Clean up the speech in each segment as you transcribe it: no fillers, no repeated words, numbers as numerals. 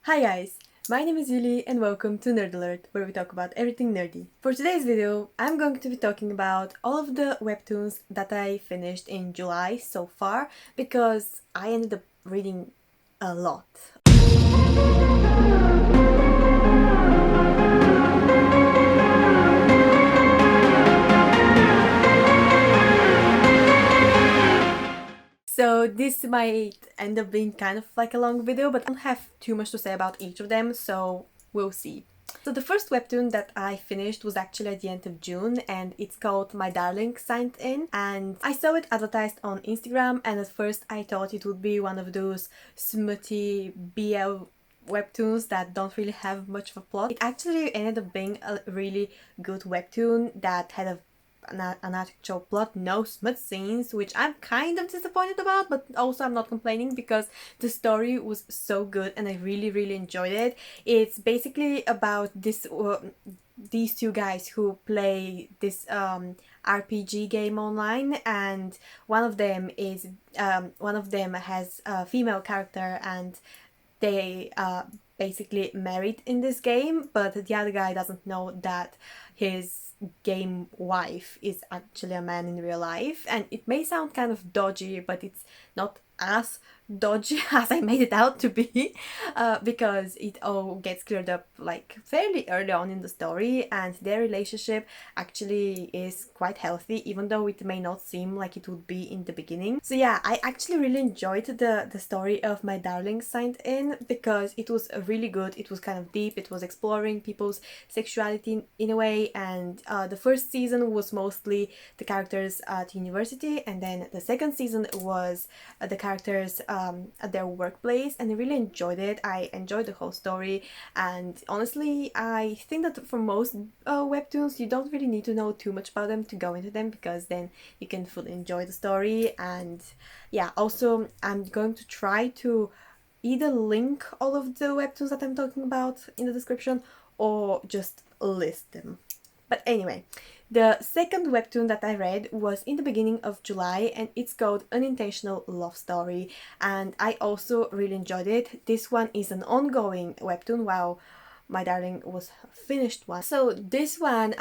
Hi guys, my name is Yuli and welcome to Nerd Alert, where we talk about everything nerdy. For today's video, I'm going to be talking about all of the webtoons that I finished in July so far, because I ended up reading a lot. So this might end up being kind of like a long video, but I don't have too much to say about each of them, so we'll see. So the first webtoon that I finished was actually at the end of June, and it's called My Darling Signed In, and I saw it advertised on Instagram, and at first I thought it would be one of those smutty BL webtoons that don't really have much of a plot. It actually ended up being a really good webtoon that had an actual plot, no smut scenes, which I'm kind of disappointed about, but also I'm not complaining because the story was so good and I really enjoyed it. It's basically about these two guys who play this RPG game online, and one of them has a female character and they basically married in this game, but the other guy doesn't know that his game wife is actually a man in real life. And it may sound kind of dodgy, but it's not as dodgy as I made it out to be, because it all gets cleared up like fairly early on in the story, and their relationship actually is quite healthy, even though it may not seem like it would be in the beginning. So yeah, I actually really enjoyed the story of My Darling Signed In because it was really good. It was kind of deep, it was exploring people's sexuality in a way, and the first season was mostly the characters at university, and then the second season was the characters at their workplace, and I really enjoyed it. I enjoyed the whole story, and honestly I think that for most webtoons you don't really need to know too much about them to go into them, because then you can fully enjoy the story. And yeah, also I'm going to try to either link all of the webtoons that I'm talking about in the description or just list them. But anyway, the second webtoon that I read was in the beginning of July, and it's called Unintentional Love Story, and I also really enjoyed it. This one is an ongoing webtoon, while My Darling was a finished one. So this one,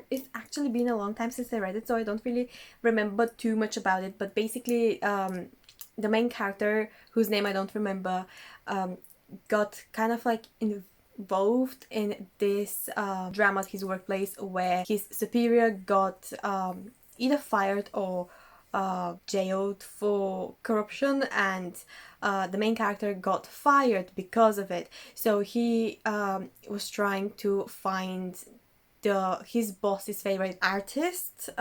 it's actually been a long time since I read it, so I don't really remember too much about it, but basically the main character, whose name I don't remember, got kind of like involved in this drama at his workplace where his superior got either fired or jailed for corruption, and the main character got fired because of it. So he was trying to find his boss's favorite artist,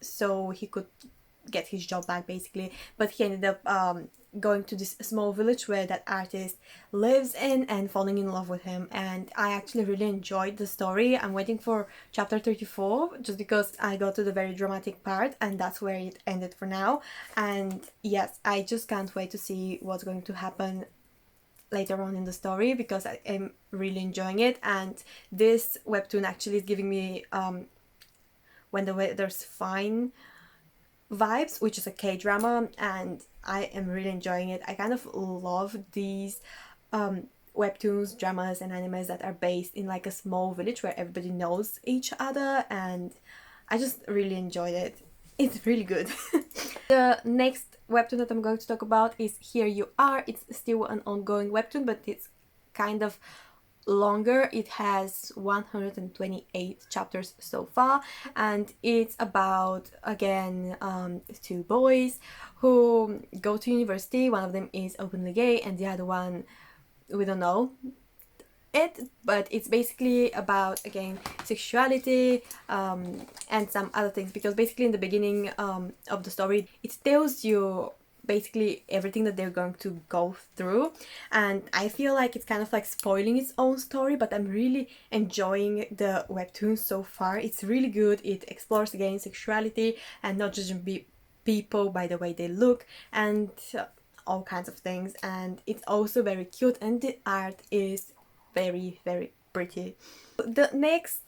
so he could get his job back basically, but he ended up going to this small village where that artist lives in and falling in love with him, and I actually really enjoyed the story. I'm waiting for chapter 34 just because I got to the very dramatic part and that's where it ended for now. And yes, I just can't wait to see what's going to happen later on in the story because I am really enjoying it. And this webtoon actually is giving me When the Weather's Fine vibes, which is a K-drama, and I am really enjoying it. I kind of love these webtoons, dramas and animes that are based in like a small village where everybody knows each other, and I just really enjoyed it. It's really good. The next webtoon that I'm going to talk about is Here You Are. It's still an ongoing webtoon, but it's kind of longer. It has 128 chapters so far, and it's about, again, two boys who go to university. One of them is openly gay and the other one, we don't know it, but it's basically about, again, sexuality and some other things, because basically in the beginning of the story it tells you basically everything that they're going to go through, and I feel like it's kind of like spoiling its own story, but I'm really enjoying the webtoon so far. It's really good. It explores, again, sexuality and not just people by the way they look, and all kinds of things, and it's also very cute, and the art is very pretty. The next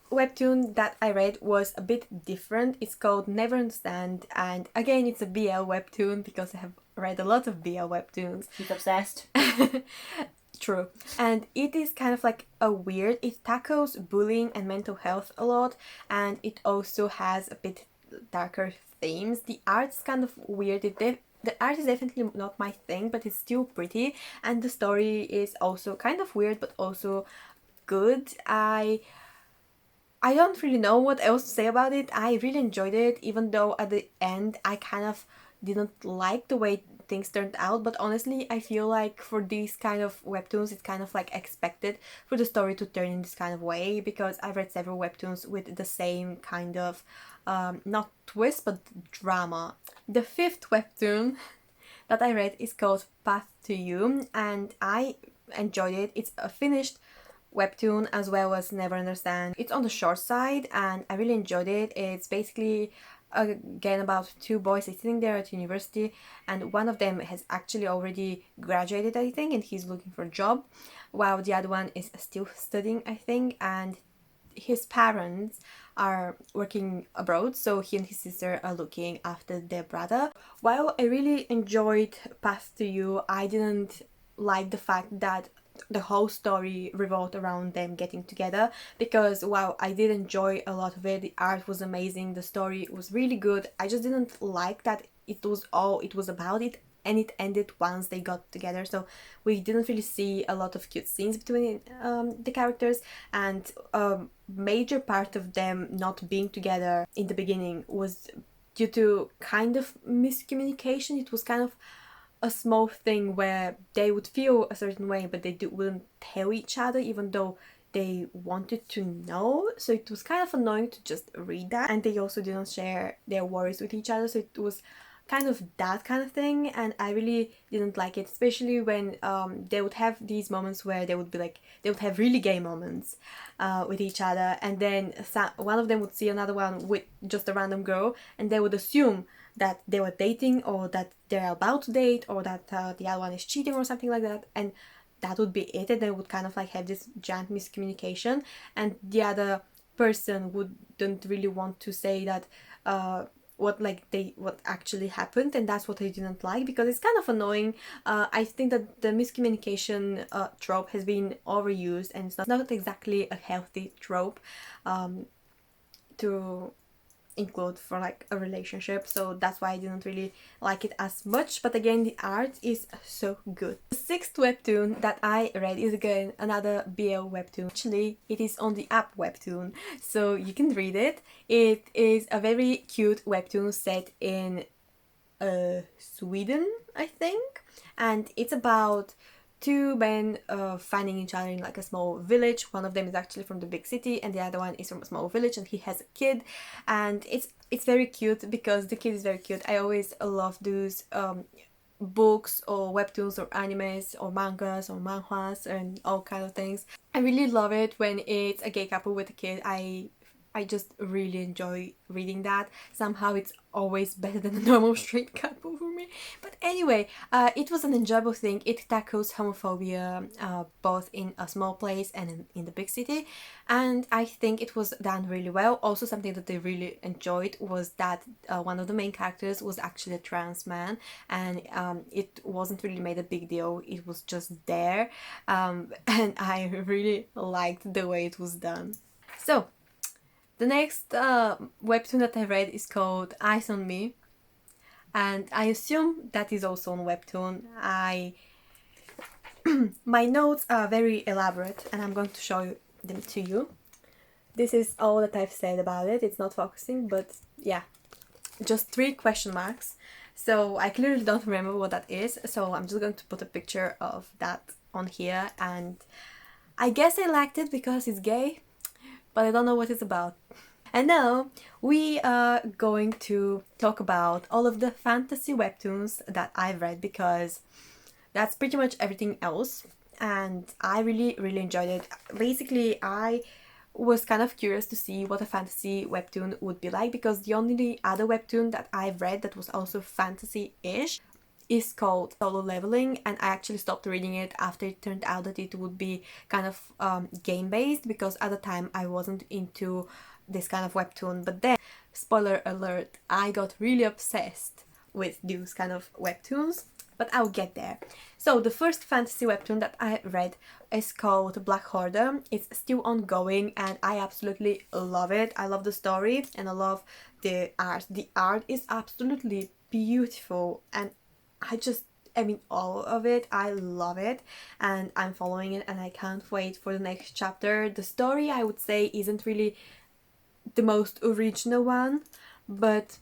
webtoon that I read was a bit different. It's called Never Understand, and again it's a BL webtoon because I have read a lot of BL webtoons. She's obsessed. True. And it is kind of like a weird, it tackles bullying and mental health a lot, and it also has a bit darker themes. The art's kind of weird. The art is definitely not my thing, but it's still pretty, and the story is also kind of weird but also good. I don't really know what else to say about it. I really enjoyed it, even though at the end I kind of didn't like the way things turned out. But honestly, I feel like for these kind of webtoons, it's kind of like expected for the story to turn in this kind of way, because I've read several webtoons with the same kind of, not twist, but drama. The fifth webtoon that I read is called Path to You, and I enjoyed it. It's a finished webtoon as well as Never Understand. It's on the short side and I really enjoyed it. It's basically again about two boys sitting there at university, and one of them has actually already graduated, I think, and he's looking for a job, while the other one is still studying, I think, and his parents are working abroad, so he and his sister are looking after their brother. While I really enjoyed Path to You, I didn't like the fact that the whole story revolved around them getting together, because while I did enjoy a lot of it, the art was amazing, the story was really good, I just didn't like that it was all it was about it, and it ended once they got together. So we didn't really see a lot of cute scenes between the characters, and a major part of them not being together in the beginning was due to kind of miscommunication. It was kind of a small thing where they would feel a certain way, but wouldn't tell each other even though they wanted to know. So it was kind of annoying to just read that, and they also didn't share their worries with each other, so it was kind of that kind of thing, and I really didn't like it, especially when they would have these moments where they would have really gay moments with each other, and then one of them would see another one with just a random girl, and they would assume that they were dating, or that they're about to date, or that the other one is cheating or something like that, and that would be it, and they would kind of like have this giant miscommunication, and the other person wouldn't really want to say that what actually happened, and that's what I didn't like, because it's kind of annoying. I think that the miscommunication trope has been overused, and it's not exactly a healthy trope to include for like a relationship, so that's why I didn't really like it as much. But again, the art is so good. The sixth webtoon that I read is again another BL webtoon. Actually, it is on the app Webtoon, so you can read it. It is a very cute webtoon set in Sweden, I think, and it's about two men finding each other in like a small village. One of them is actually from the big city, and the other one is from a small village, and he has a kid, and it's very cute because the kid is very cute. I always love those books or webtoons or animes or mangas or manhwas and all kind of things. I really love it when it's a gay couple with a kid. I just really enjoy reading that. Somehow it's always better than a normal straight couple for me. But anyway, it was an enjoyable thing. It tackles homophobia both in a small place and in the big city. And I think it was done really well. Also, something that I really enjoyed was that one of the main characters was actually a trans man. And it wasn't really made a big deal. It was just there. And I really liked the way it was done. So, the next webtoon that I read is called Eyes on Me, and I assume that is also on Webtoon. My notes are very elaborate, and I'm going to show them to you. This is all that I've said about it. It's not focusing, but yeah, just 3 question marks. So I clearly don't remember what that is, so I'm just going to put a picture of that on here, and I guess I liked it because it's gay, but I don't know what it's about. And now we are going to talk about all of the fantasy webtoons that I've read, because that's pretty much everything else, and I really enjoyed it. Basically, I was kind of curious to see what a fantasy webtoon would be like, because the only other webtoon that I've read that was also fantasy-ish is called Solo Leveling, and I actually stopped reading it after it turned out that it would be kind of game-based, because at the time I wasn't into this kind of webtoon. But then, spoiler alert, I got really obsessed with those kind of webtoons, but I'll get there. So the first fantasy webtoon that I read is called Black Horda. It's still ongoing and I absolutely love it. I love the story and I love the art. The art is absolutely beautiful and I mean all of it. I love it and I'm following it and I can't wait for the next chapter. The story, I would say, isn't really the most original one, but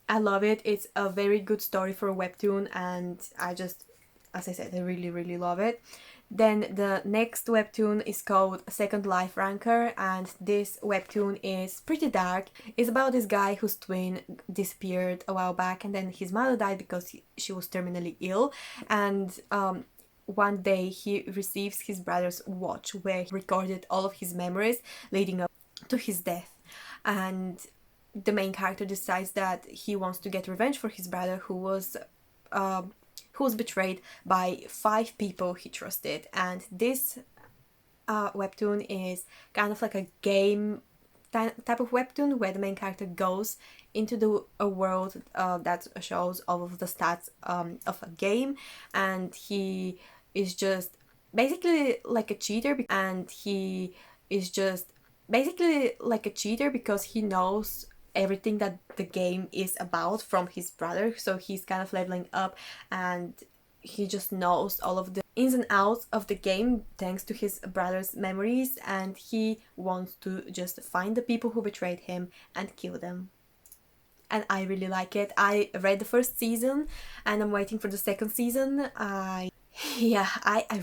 I love it. It's a very good story for a webtoon and as I said, I really love it. Then the next webtoon is called Second Life Ranker, and this webtoon is pretty dark. It's about this guy whose twin disappeared a while back and then his mother died because she was terminally ill, and one day he receives his brother's watch where he recorded all of his memories leading up to his death, and the main character decides that he wants to get revenge for his brother who was betrayed by 5 people he trusted. And this webtoon is kind of like a game type of webtoon where the main character goes into a world that shows all of the stats of a game, and he is just basically like a cheater, because he knows everything that the game is about from his brother, so he's kind of leveling up and he just knows all of the ins and outs of the game thanks to his brother's memories, and he wants to just find the people who betrayed him and kill them. And I really like it. I read the first season and I'm waiting for the second season. I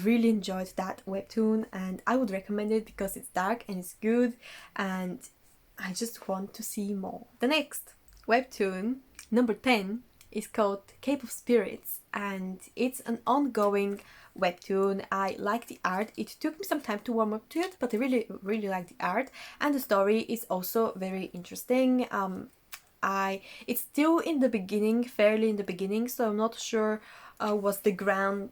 really enjoyed that webtoon and I would recommend it because it's dark and it's good and I just want to see more. The next webtoon, number 10, is called Cape of Spirits and it's an ongoing webtoon. I like the art. It took me some time to warm up to it, but I really like the art, and the story is also very interesting. It's still in the beginning, fairly in the beginning, so I'm not sure what's the grand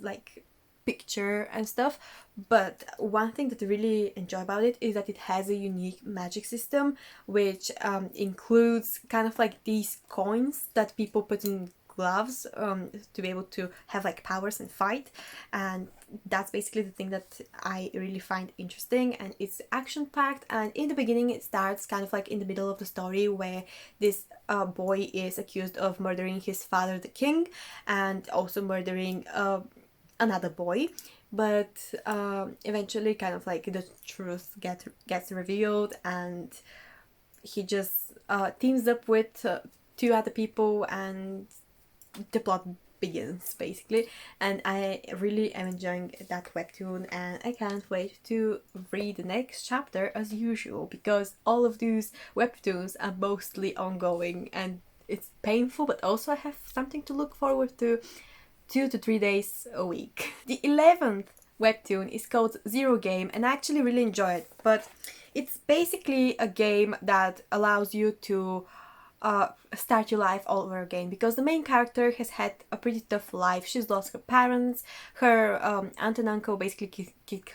like picture and stuff, but one thing that I really enjoy about it is that it has a unique magic system, which includes kind of like these coins that people put in gloves to be able to have like powers and fight, and that's basically the thing that I really find interesting. And it's action packed, and in the beginning it starts kind of like in the middle of the story where this boy is accused of murdering his father, the king, and also murdering another boy, but eventually kind of like the truth gets revealed and he just teams up with 2 other people and the plot begins basically. And I really am enjoying that webtoon and I can't wait to read the next chapter as usual, because all of these webtoons are mostly ongoing and it's painful, but also I have something to look forward to 2 to 3 days a week. The 11th webtoon is called Zero Game and I actually really enjoy it, but it's basically a game that allows you to start your life all over again, because the main character has had a pretty tough life. She's lost her parents, her aunt and uncle basically kicked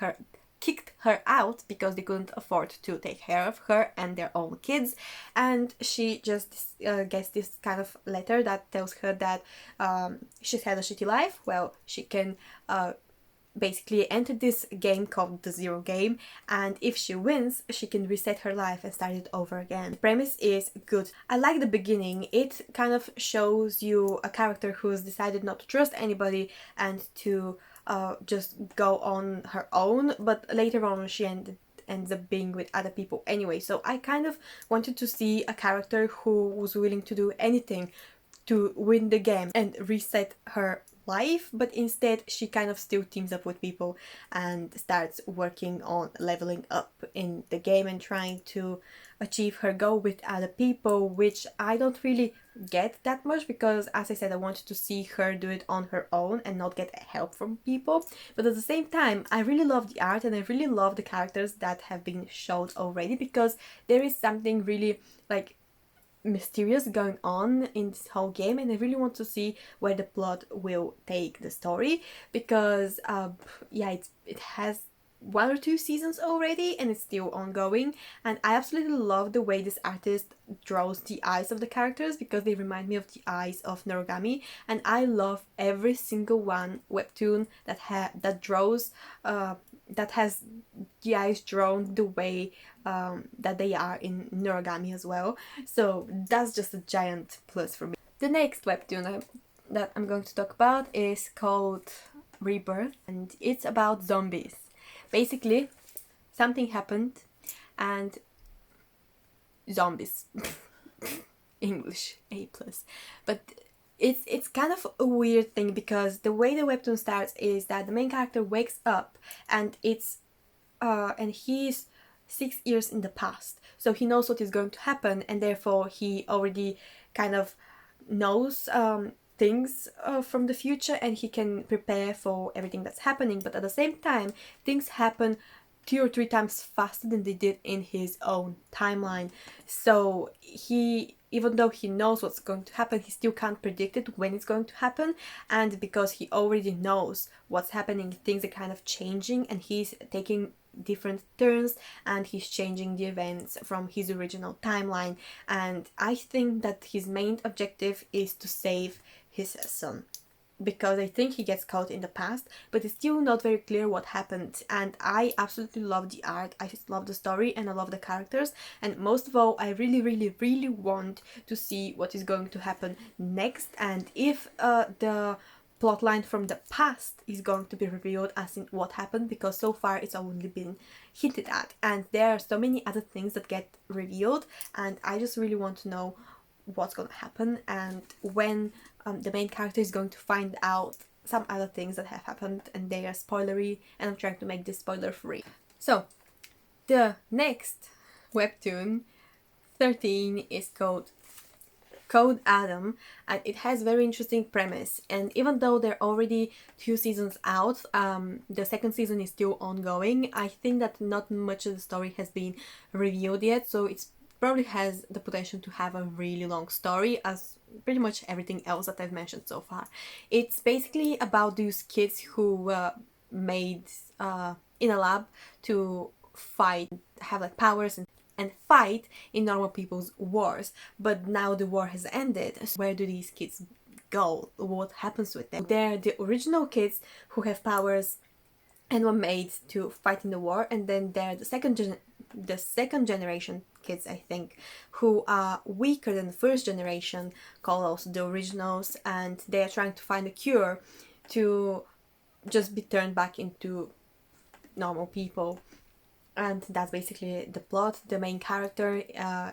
her out because they couldn't afford to take care of her and their own kids, and she just gets this kind of letter that tells her that she's had a shitty life. Well, she can basically enter this game called the Zero Game, and if she wins she can reset her life and start it over again. The premise is good. I like the beginning. It kind of shows you a character who's decided not to trust anybody and to just go on her own, but later on she ends up being with other people anyway. So I kind of wanted to see a character who was willing to do anything to win the game and reset her life, but instead she kind of still teams up with people and starts working on leveling up in the game and trying to achieve her goal with other people, which I don't really get that much because, as I said, I wanted to see her do it on her own and not get help from people. But at the same time, I really love the art and I really love the characters that have been showed already, because there is something really like mysterious going on in this whole game, and I really want to see where the plot will take the story, because it has 1 or 2 seasons already, and it's still ongoing. And I absolutely love the way this artist draws the eyes of the characters, because they remind me of the eyes of Noragami, and I love every single one webtoon that draws that has the eyes drawn the way that they are in Noragami as well. So that's just a giant plus for me. The next webtoon that I'm going to talk about is called Rebirth, and it's about zombies. Basically, something happened and zombies. English A+. But it's kind of a weird thing, because the way the webtoon starts is that the main character wakes up and he's 6 years in the past. So he knows what is going to happen, and therefore he already kind of knows things from the future, and he can prepare for everything that's happening. But at the same time, things happen 2 or 3 times faster than they did in his own timeline. So even though he knows what's going to happen, he still can't predict it when it's going to happen. And because he already knows what's happening, things are kind of changing, and he's taking different turns, and he's changing the events from his original timeline. And I think that his main objective is to save his son, because I think he gets caught in the past, but it's still not very clear what happened. And I absolutely love the art, I just love the story, and I love the characters, and most of all, I really want to see what is going to happen next, and if the plotline from the past is going to be revealed as in what happened, because so far it's only been hinted at, and there are so many other things that get revealed, and I just really want to know what's going to happen, and when the main character is going to find out some other things that have happened, and they are spoilery, and I'm trying to make this spoiler free. So the next webtoon 13 is called Code Adam, and it has very interesting premise. And even though there are already 2 seasons out, the second season is still ongoing. I think that not much of the story has been revealed yet, so it's probably has the potential to have a really long story, as pretty much everything else that I've mentioned so far. It's basically about these kids who made in a lab to fight, have like powers and fight in normal people's wars. But now the war has ended. So where do these kids go? What happens with them? They're the original kids who have powers and were made to fight in the war, and then they're the second generation kids, I think, who are weaker than the first generation, called also the originals, and they are trying to find a cure to just be turned back into normal people. And that's basically the plot. The main character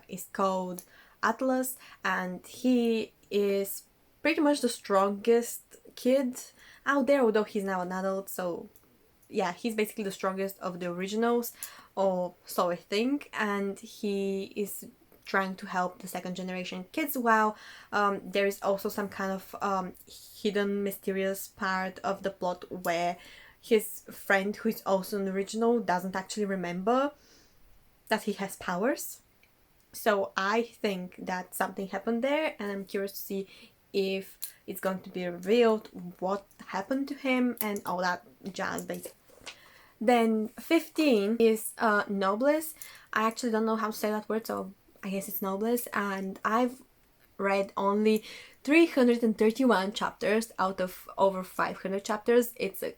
is called Atlas, and he is pretty much the strongest kid out there, although he's now an adult. So yeah, he's basically the strongest of the originals, or so I think, and he is trying to help the second generation kids, while there is also some kind of hidden mysterious part of the plot where his friend, who is also an original, doesn't actually remember that he has powers. So I think that something happened there, and I'm curious to see if it's going to be revealed what happened to him and all that jazz, basically. Then 15 is Noblesse. I actually don't know how to say that word, so I guess it's Noblesse, and I've read only 331 chapters out of over 500 chapters. It's a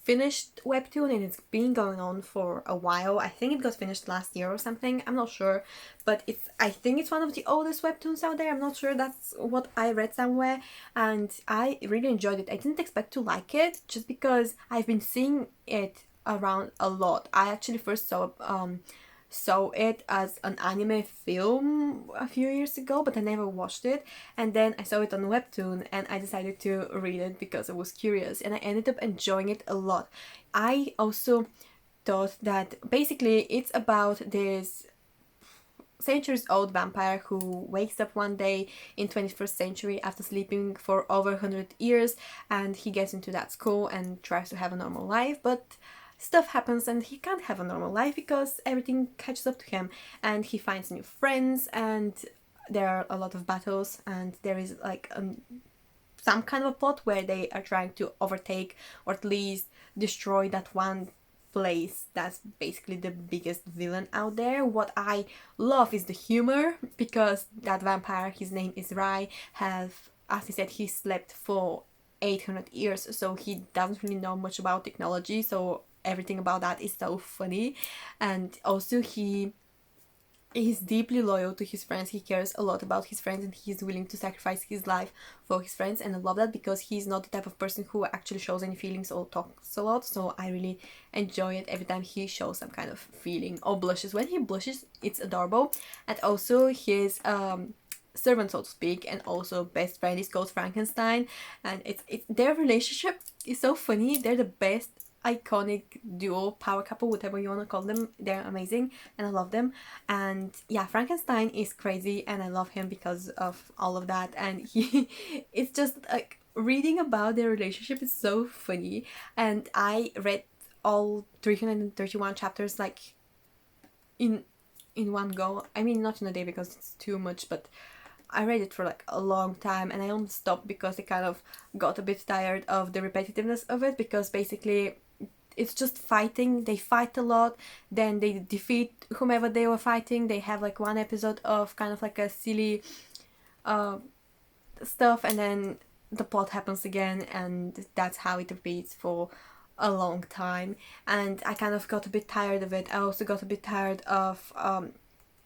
finished webtoon, and it's been going on for a while. I think it got finished last year or something, I'm not sure, but I think it's one of the oldest webtoons out there. I'm not sure, that's what I read somewhere, and I really enjoyed it. I didn't expect to like it, just because I've been seeing it around a lot. I actually first saw it as an anime film a few years ago, but I never watched it, and then I saw it on Webtoon, and I decided to read it because I was curious, and I ended up enjoying it a lot. I also thought that basically it's about this centuries-old vampire who wakes up one day in 21st century after sleeping for over 100 years, and he gets into that school and tries to have a normal life, but stuff happens and he can't have a normal life because everything catches up to him, and he finds new friends, and there are a lot of battles, and there is like some kind of a plot where they are trying to overtake or at least destroy that one place that's basically the biggest villain out there. What I love is the humor, because that vampire, his name is Rai, have, as he said, he slept for 800 years, so he doesn't really know much about technology, so everything about that is so funny. And also he's deeply loyal to his friends. He cares a lot about his friends, and he's willing to sacrifice his life for his friends. And I love that, because he's not the type of person who actually shows any feelings or talks a lot. So I really enjoy it every time he shows some kind of feeling or blushes. When he blushes, it's adorable. And also his servant, so to speak, and also best friend is called Frankenstein, and it's their relationship is so funny. They're the best iconic duo, power couple, whatever you want to call them. They're amazing and I love them. And yeah, Frankenstein is crazy and I love him because of all of that. And he it's just like reading about their relationship is so funny. And I read all 331 chapters like in one go. I mean, not in a day because it's too much, but I read it for like a long time, and I only stopped because I kind of got a bit tired of the repetitiveness of it, because basically it's just fighting. They fight a lot, then they defeat whomever they were fighting. They have like one episode of kind of like a silly stuff, and then the plot happens again, and that's how it repeats for a long time. And I kind of got a bit tired of it. I also got a bit tired of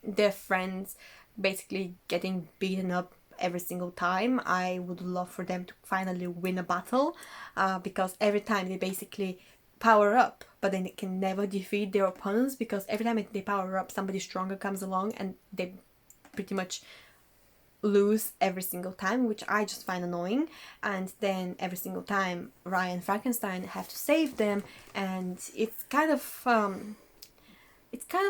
their friends basically getting beaten up every single time. I would love for them to finally win a battle, because every time they basically power up, but then they can never defeat their opponents, because every time they power up, somebody stronger comes along and they pretty much lose every single time, which I just find annoying. And then every single time Ryan and Frankenstein have to save them, and it's kind of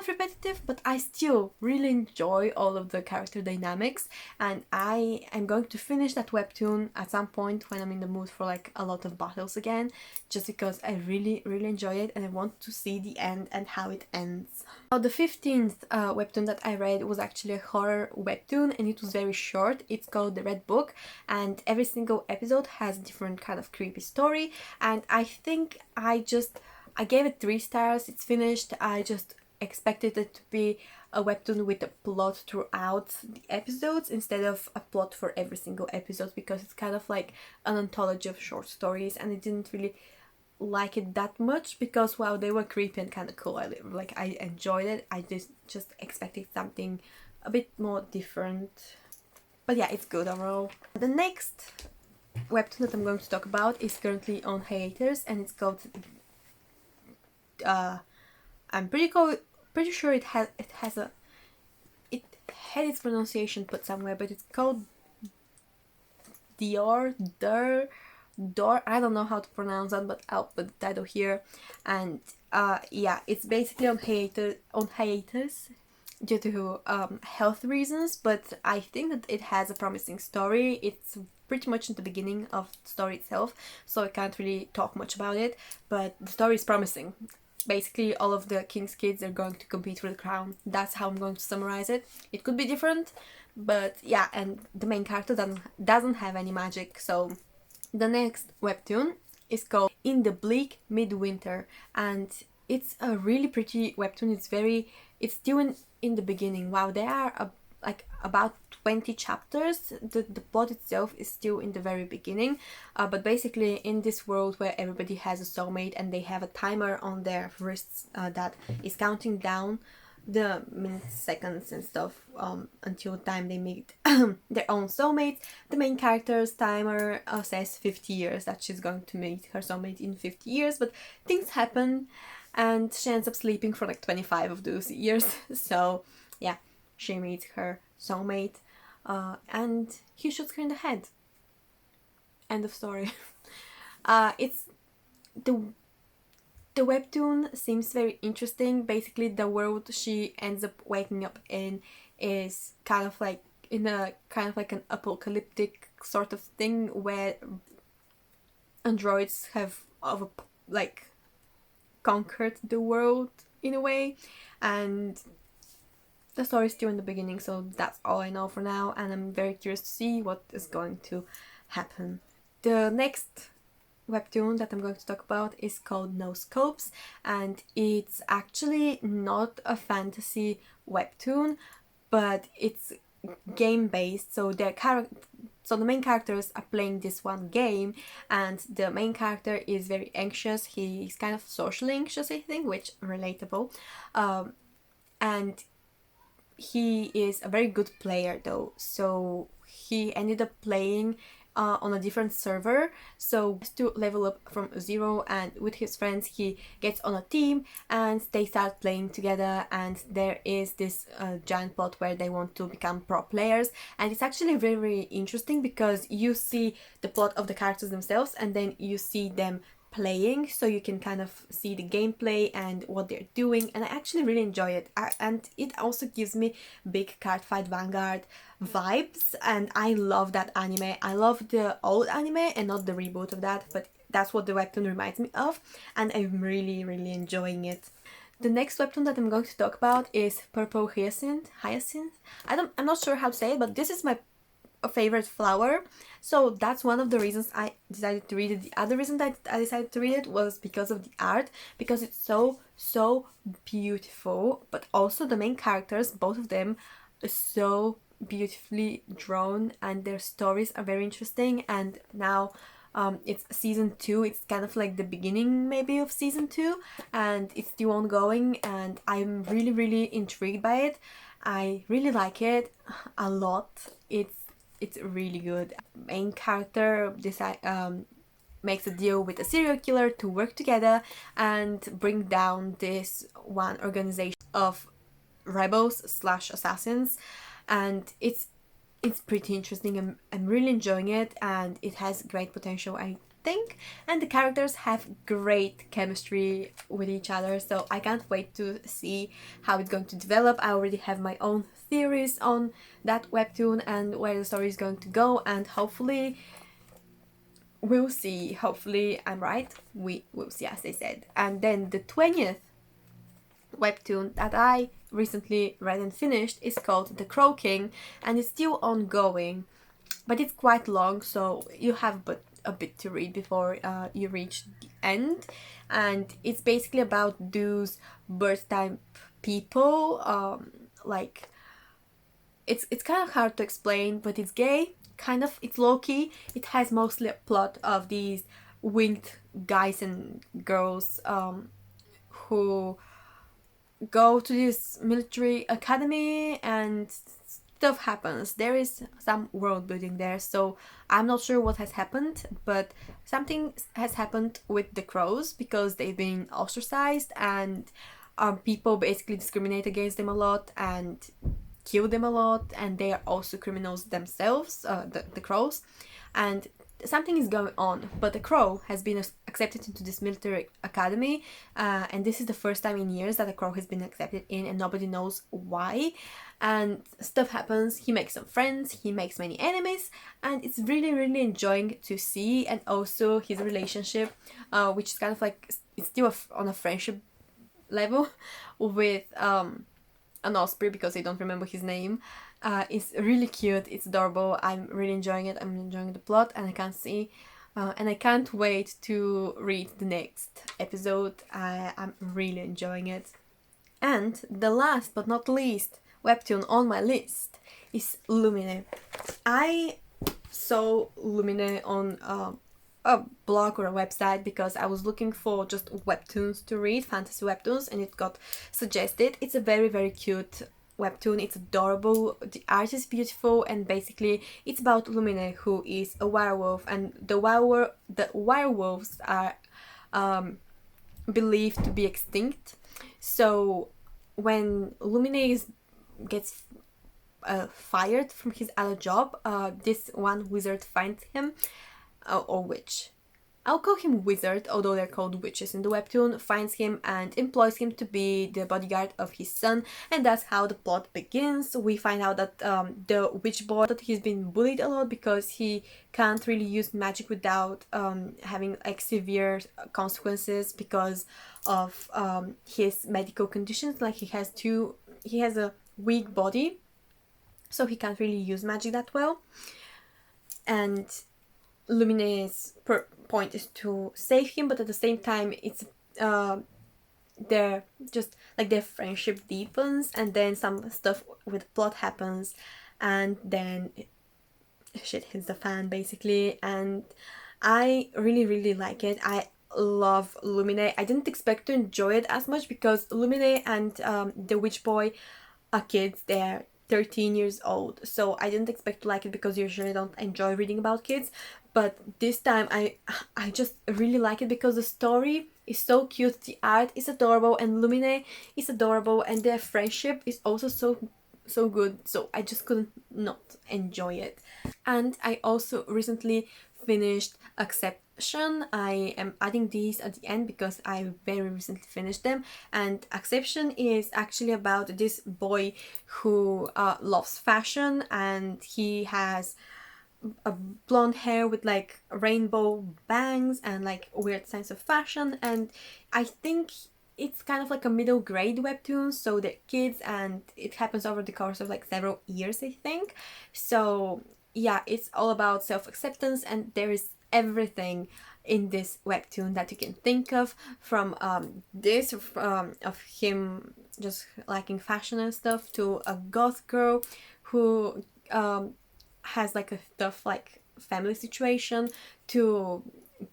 repetitive, but I still really enjoy all of the character dynamics, and I am going to finish that webtoon at some point when I'm in the mood for like a lot of battles again, just because I really enjoy it and I want to see the end and how it ends. Now, the 15th webtoon that I read was actually a horror webtoon, and it was very short. It's called The Red Book, and every single episode has a different kind of creepy story, and I think I gave it 3 stars. It's finished. I just expected it to be a webtoon with a plot throughout the episodes instead of a plot for every single episode, because it's kind of like an anthology of short stories, and I didn't really like it that much, because while they were creepy and kind of cool, I enjoyed it. I just expected something a bit more different, but yeah, it's good overall. The next webtoon that I'm going to talk about is currently on hiatus, and it's called I'm pretty sure it had its pronunciation put somewhere, but it's called Dior Der Dor. I don't know how to pronounce that, but I'll put the title here. And yeah, it's basically on hiatus due to health reasons, but I think that it has a promising story. It's pretty much in the beginning of the story itself, so I can't really talk much about it, but the story is promising. Basically, all of the king's kids are going to compete for the crown. That's how I'm going to summarize it. It could be different, but yeah, and the main character doesn't have any magic. So the next webtoon is called In the Bleak Midwinter, and it's a really pretty webtoon. It's still in the beginning. Wow, there are about 20 chapters. The plot itself is still in the very beginning, but basically in this world where everybody has a soulmate and they have a timer on their wrists that is counting down the minutes, seconds and stuff until the time they meet their own soulmate. The main character's timer says 50 years, that she's going to meet her soulmate in 50 years, but things happen and she ends up sleeping for like 25 of those years. So yeah, she meets her soulmate and he shoots her in the head. End of story. It's the webtoon seems very interesting. Basically, the world she ends up waking up in is kind of like an apocalyptic sort of thing where androids have conquered the world in a way, and the story is still in the beginning, so that's all I know for now, and I'm very curious to see what is going to happen. The next webtoon that I'm going to talk about is called Noscopes, and it's actually not a fantasy webtoon, but it's game based. So so the main characters are playing this one game, and the main character is very anxious. He's kind of socially anxious, I think, which relatable. And he is a very good player though, so he ended up playing on a different server, so to level up from 0, and with his friends he gets on a team and they start playing together, and there is this giant plot where they want to become pro players, and it's actually very, very interesting because you see the plot of the characters themselves and then you see them playing, so you can kind of see the gameplay and what they're doing, and I actually really enjoy it. And it also gives me big Cardfight Vanguard vibes, and I love that anime. I love the old anime and not the reboot of that, but that's what the webtoon reminds me of, and I'm really, really enjoying it. The next webtoon that I'm going to talk about is Purple Hyacinth. I'm not sure how to say it, but this is my favorite flower, so that's one of the reasons I decided to read it. The other reason that I decided to read it was because of the art, because it's so beautiful, but also the main characters, both of them, are so beautifully drawn and their stories are very interesting. And now it's season 2, it's kind of like the beginning maybe of season 2, and it's still ongoing, and I'm really, really intrigued by it. I really like it a lot. It's really good. Main character makes a deal with a serial killer to work together and bring down this one organization of rebels slash assassins, and it's pretty interesting. I'm really enjoying it, and it has great potential, I think, and the characters have great chemistry with each other, so I can't wait to see how it's going to develop. I already have my own theories on that webtoon and where the story is going to go, and hopefully we'll see. Hopefully I'm right. We will see, as I said. And then the 20th webtoon that I recently read and finished is called The Croaking, and it's still ongoing, but it's quite long, so you have but a bit to read before you reach the end. And it's basically about those birth type people, like it's kind of hard to explain, but it's gay, kind of, it's low-key. It has mostly a plot of these winged guys and girls who go to this military academy, and stuff happens. There is some world building there, so I'm not sure what has happened, but something has happened with the crows because they've been ostracized, and people basically discriminate against them a lot and kill them a lot, and they are also criminals themselves, the crows, and something is going on. But the crow has been accepted into this military academy, and this is the first time in years that a crow has been accepted in, and nobody knows why. And stuff happens. He makes some friends, he makes many enemies, and it's really, really enjoying to see. And also his relationship, which is kind of like, it's still on a friendship level with an osprey, because I don't remember his name. It's really cute, it's adorable. I'm really enjoying it. I'm enjoying the plot, and I can't wait to read the next episode. I'm really enjoying it. And the last but not least webtoon on my list is Lumine. I saw Lumine on a blog or a website because I was looking for just webtoons to read, fantasy webtoons, and it got suggested. It's a very, very cute webtoon. It's adorable, the art is beautiful, and basically it's about Lumine, who is a werewolf, and the werewolves are believed to be extinct. So when Lumine gets fired from his other job, this one wizard finds him, or witch. I'll call him wizard, although they're called witches in the webtoon, finds him and employs him to be the bodyguard of his son, and that's how the plot begins. We find out that the witch boy, that he's been bullied a lot because he can't really use magic without having like severe consequences because of his medical conditions. Like he has a weak body, so he can't really use magic that well. And Lumine's point is to save him, but at the same time it's their just like their friendship deepens, and then some stuff with plot happens, and then shit hits the fan basically. And I really like it. I love Lumine. I didn't expect to enjoy it as much because Lumine and the Witch Boy are kids. They're 13 years old, so I didn't expect to like it because usually I don't enjoy reading about kids. But this time I just really like it because the story is so cute, the art is adorable, and Lumine is adorable, and their friendship is also so good, so I just couldn't not enjoy it. And I also recently finished Acception. I am adding these at the end because I very recently finished them. And Acception is actually about this boy who loves fashion, and he has a blonde hair with like rainbow bangs and like a weird sense of fashion. And I think it's kind of like a middle grade webtoon, so they're kids and it happens over the course of like several years, I think. So yeah, it's all about self-acceptance, and there is everything in this webtoon that you can think of, from of him just liking fashion and stuff, to a goth girl who has like a tough like family situation, to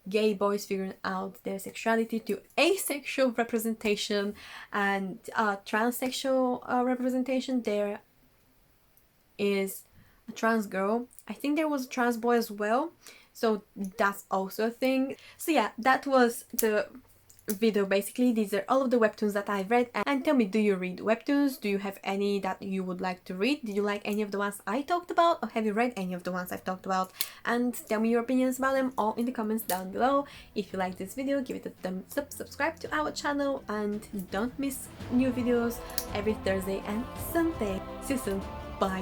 gay boys figuring out their sexuality, to asexual representation and transsexual representation. There is a trans girl. I think there was a trans boy as well, so that's also a thing. So yeah, that was the video basically. These are all of the webtoons that I've read. And tell me, do you read webtoons? Do you have any that you would like to read? Did you like any of the ones I talked about, or have you read any of the ones I've talked about? And tell me your opinions about them all in the comments down below. If you like this video, give it a thumbs up, subscribe to our channel, and don't miss new videos every Thursday and Sunday. See you soon. Bye.